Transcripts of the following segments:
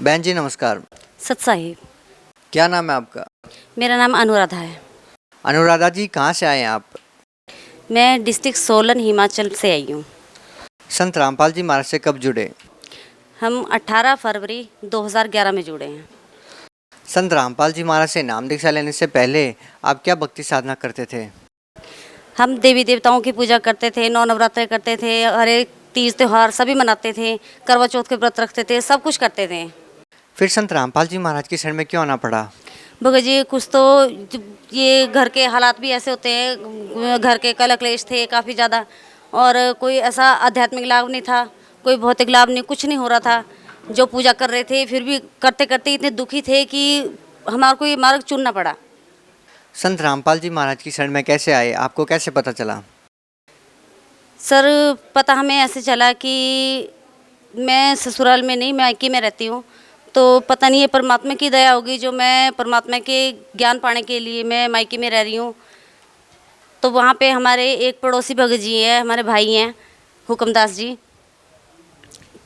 बहन जी नमस्कार। सत साहिब। क्या नाम है आपका? मेरा नाम अनुराधा है। अनुराधा जी कहाँ से आए हैं आप? मैं डिस्ट्रिक्ट सोलन हिमाचल से आई हूँ। संत रामपाल जी महाराज से कब जुड़े? हम 18 फरवरी 2011 में जुड़े हैं। संत रामपाल जी महाराज से नाम दीक्षा लेने से पहले आप क्या भक्ति साधना करते थे? हम देवी देवताओं की पूजा करते थे, नौ नवरात्रे करते थे, हर एक तीज त्यौहार सभी मनाते थे, करवा चौथ के व्रत रखते थे, सब कुछ करते थे। फिर संत रामपाल जी महाराज की शरण में क्यों आना पड़ा? भगत जी कुछ तो ये घर के हालात भी ऐसे होते हैं, घर के कलह क्लेश थे काफ़ी ज़्यादा, और कोई ऐसा आध्यात्मिक लाभ नहीं था, कोई भौतिक लाभ नहीं, कुछ नहीं हो रहा था। जो पूजा कर रहे थे फिर भी करते करते इतने दुखी थे कि हमारे को ये मार्ग चुनना पड़ा। संत रामपाल जी महाराज की शरण में कैसे आए, आपको कैसे पता चला? सर पता हमें ऐसे चला कि मैं ससुराल में नहीं, मैं मायके में रहती हूँ, तो पता नहीं है परमात्मा की दया होगी जो मैं परमात्मा के ज्ञान पाने के लिए मैं मायके में रह रही हूँ। तो वहाँ पे हमारे एक पड़ोसी भगत जी हैं, हमारे भाई हैं हुक्मदास जी,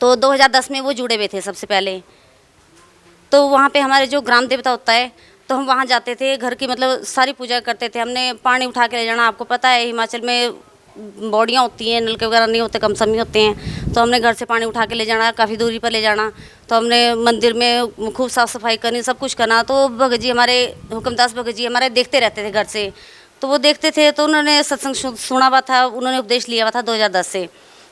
तो 2010 में वो जुड़े हुए थे सबसे पहले। तो वहाँ पे हमारे जो ग्राम देवता होता है, तो हम वहाँ जाते थे, घर की मतलब सारी पूजा करते थे। हमने पानी उठा के ले जाना, आपको पता है हिमाचल में बॉडियाँ होती हैं, नलके वगैरह नहीं होते, कम समय होते हैं, तो हमने घर से पानी उठा के ले जाना, काफ़ी दूरी पर ले जाना। तो हमने मंदिर में खूब साफ़ सफाई करनी, सब कुछ करना। तो भगत जी हमारे हुक्मदास भगत जी हमारे देखते रहते थे घर से, तो वो देखते थे, तो उन्होंने सत्संग सुना हुआ था, उन्होंने उपदेश लिया हुआ था 2010 से।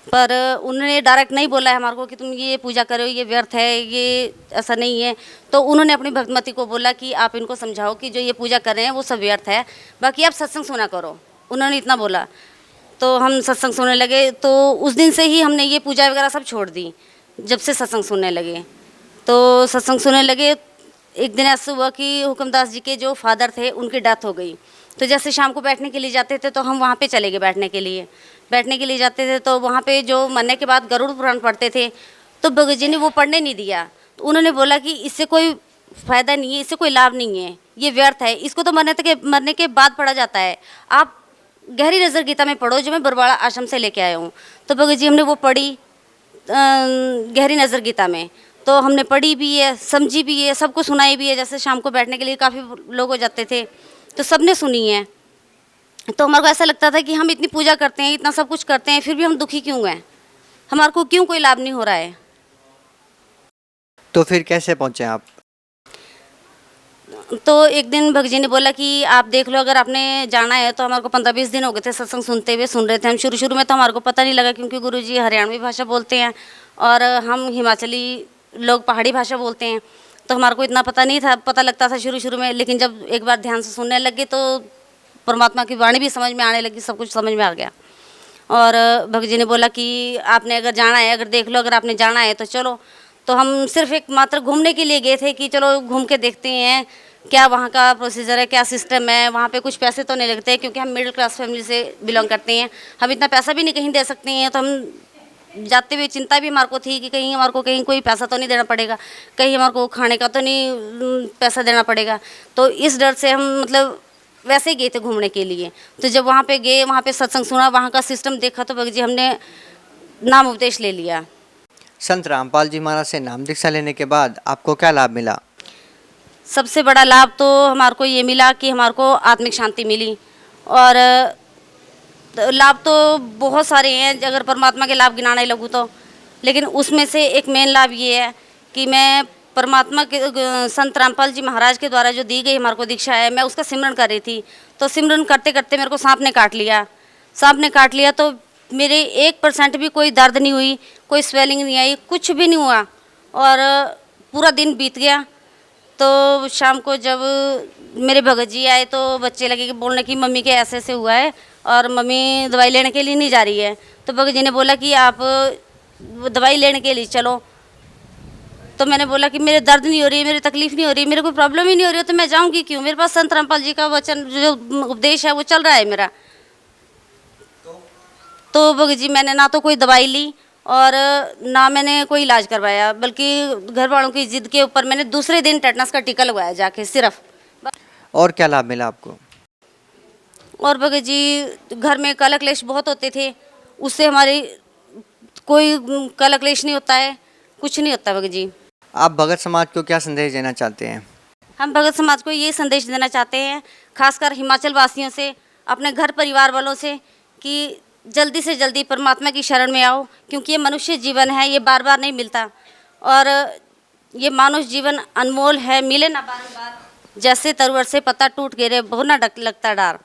पर उन्होंने डायरेक्ट नहीं बोला है हमारे को कि तुम ये पूजा करो, ये व्यर्थ है, ये ऐसा नहीं है। तो उन्होंने अपनी भक्तमती को बोला कि आप इनको समझाओ कि जो ये पूजा कर रहे हैं वो सब व्यर्थ है, बाकी आप सत्संग सुना करो। उन्होंने इतना बोला, तो हम सत्संग सुनने लगे। तो उस दिन से ही हमने ये पूजा वगैरह सब छोड़ दी, जब से सत्संग सुनने लगे। तो सत्संग सुनने लगे, एक दिन ऐसा हुआ कि हुक्मदास जी के जो फादर थे उनकी डेथ हो गई। तो जैसे शाम को बैठने के लिए जाते थे, तो हम वहाँ पे चले गए बैठने के लिए जाते थे। तो वहाँ पे जो मरने के बाद गरुड़ पुराण पढ़ते थे, तो भगत जी ने वो पढ़ने नहीं दिया। तो उन्होंने बोला कि इससे कोई फ़ायदा नहीं है, इससे कोई लाभ नहीं है, ये व्यर्थ है, इसको तो मरने के बाद पढ़ा जाता है। आप गहरी नज़र गीता में पढ़ो, जो मैं बरवाड़ा आश्रम से लेके आया हूँ। तो भगत जी हमने वो पढ़ी गहरी नज़र गीता में, तो हमने पढ़ी भी है, समझी भी है, सबको सुनाई भी है। जैसे शाम को बैठने के लिए काफ़ी लोग हो जाते थे, तो सबने सुनी है। तो हमारे को ऐसा लगता था कि हम इतनी पूजा करते हैं, इतना सब कुछ करते हैं, फिर भी हम दुखी क्यों हैं, हमारे को क्यों कोई लाभ नहीं हो रहा है। तो फिर कैसे पहुँचे आप? तो एक दिन भगत जी ने बोला कि आप देख लो, अगर आपने जाना है तो। हमारे को 15-20 दिन हो गए थे सत्संग सुनते हुए, सुन रहे थे हम। शुरू में तो हमारे को पता नहीं लगा, क्योंकि गुरु जी हरियाणवी भाषा बोलते हैं और हम हिमाचली लोग पहाड़ी भाषा बोलते हैं, तो हमारे को इतना पता नहीं था, पता लगता था शुरू में। लेकिन जब एक बार ध्यान से सुनने लगे तो परमात्मा की वाणी भी समझ में आने लगी, सब कुछ समझ में आ गया। और भगत जी ने बोला कि आपने अगर जाना है, अगर देख लो, अगर आपने जाना है तो चलो। तो हम सिर्फ एक मात्र घूमने के लिए गए थे कि चलो घूम के देखते हैं क्या वहाँ का प्रोसीजर है, क्या सिस्टम है। वहाँ पे कुछ पैसे तो नहीं लगते, क्योंकि हम मिडिल क्लास फैमिली से बिलोंग करते हैं, हम इतना पैसा भी नहीं कहीं दे सकते हैं। तो हम जाते हुए चिंता भी हमारे को थी कि कहीं हमारे को कहीं कोई पैसा तो नहीं देना पड़ेगा, कहीं हमारे को खाने का तो नहीं पैसा देना पड़ेगा। तो इस डर से हम मतलब वैसे ही गए थे घूमने के लिए। तो जब वहाँ पे गए, वहाँ पे सत्संग सुना, वहाँ का सिस्टम देखा, तो भगत जी हमने नाम उपदेश ले लिया। संत रामपाल जी महाराज से नाम दीक्षा लेने के बाद आपको क्या लाभ मिला? सबसे बड़ा लाभ तो हमारे को ये मिला कि हमारे को आत्मिक शांति मिली। और लाभ तो बहुत सारे हैं, अगर परमात्मा के लाभ गिनाने लगूँ तो। लेकिन उसमें से एक मेन लाभ ये है कि मैं परमात्मा के संत रामपाल जी महाराज के द्वारा जो दी गई हमारे को दीक्षा है, मैं उसका सिमरन कर रही थी। तो सिमरन करते करते मेरे को सांप ने काट लिया। तो मेरे 1% भी कोई दर्द नहीं हुई, कोई स्वेलिंग नहीं आई, कुछ भी नहीं हुआ। और पूरा दिन बीत गया। तो शाम को जब मेरे भगत जी आए, तो बच्चे लगे कि बोलने की मम्मी के ऐसे ऐसे हुआ है और मम्मी दवाई लेने के लिए नहीं जा रही है। तो भगत जी ने बोला कि आप दवाई लेने के लिए चलो। तो मैंने बोला कि मेरे दर्द नहीं हो रही है, मेरी तकलीफ़ नहीं हो रही है, मेरे कोई प्रॉब्लम ही नहीं हो रही है, तो मैं जाऊंगी क्यों? मेरे पास संत रामपाल जी का वचन जो उपदेश है वो चल रहा है मेरा। तो भगत जी मैंने ना तो कोई दवाई ली और ना मैंने कोई इलाज करवाया, बल्कि घर वालों की ज़िद के ऊपर मैंने दूसरे दिन टेटनस का टीका लगवाया जाके सिर्फ। और क्या लाभ मिला आपको? और भगत जी घर में कलह क्लेश बहुत होते थे, उससे हमारी कोई कलह क्लेश नहीं होता है, कुछ नहीं होता भगत जी। आप भगत समाज को क्या संदेश देना चाहते हैं? हम भगत समाज को ये संदेश देना चाहते हैं, खासकर हिमाचल वासियों से, अपने घर परिवार वालों से, कि जल्दी से जल्दी परमात्मा की शरण में आओ, क्योंकि ये मनुष्य जीवन है, ये बार बार नहीं मिलता और ये मानुष जीवन अनमोल है, मिले ना बार बार। जैसे तरोवर से पत्ता टूट गिरे, बहुत ना लगता डर।